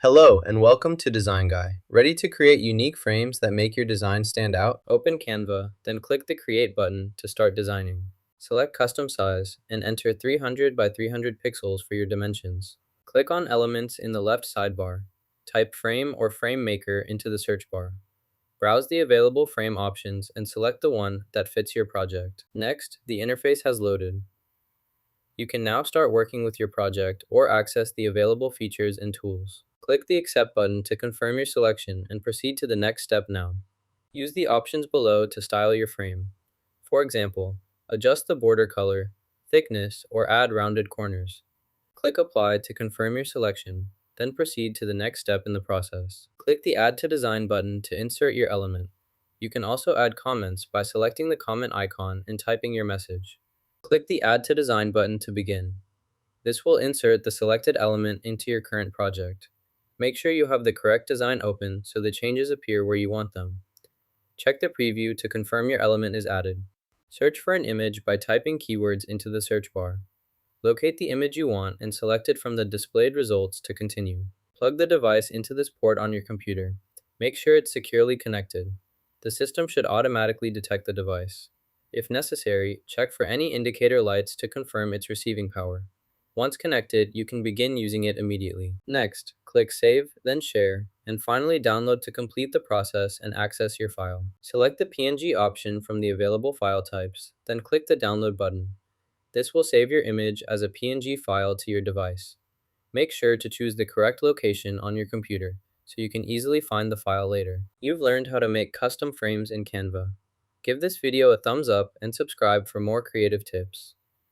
Hello and welcome to Design Guy. Ready to create unique frames that make your design stand out? Open Canva, then click the Create button to start designing. Select Custom Size and enter 300 by 300 pixels for your dimensions. Click on Elements in the left sidebar. Type Frame or Frame Maker into the search bar. Browse the available frame options and select the one that fits your project. Next, the interface has loaded. You can now start working with your project or access the available features and tools. Click the Accept button to confirm your selection and proceed to the next step now. Use the options below to style your frame. For example, adjust the border color, thickness, or add rounded corners. Click Apply to confirm your selection, then proceed to the next step in the process. Click the Add to Design button to insert your element. You can also add comments by selecting the comment icon and typing your message. Click the Add to Design button to begin. This will insert the selected element into your current project. Make sure you have the correct design open so the changes appear where you want them. Check the preview to confirm your element is added. Search for an image by typing keywords into the search bar. Locate the image you want and select it from the displayed results to continue. Plug the device into this port on your computer. Make sure it's securely connected. The system should automatically detect the device. If necessary, check for any indicator lights to confirm its receiving power. Once connected, you can begin using it immediately. Next, click Save, then Share, and finally download to complete the process and access your file. Select the PNG option from the available file types, then click the Download button. This will save your image as a PNG file to your device. Make sure to choose the correct location on your computer so you can easily find the file later. You've learned how to make custom frames in Canva. Give this video a thumbs up and subscribe for more creative tips.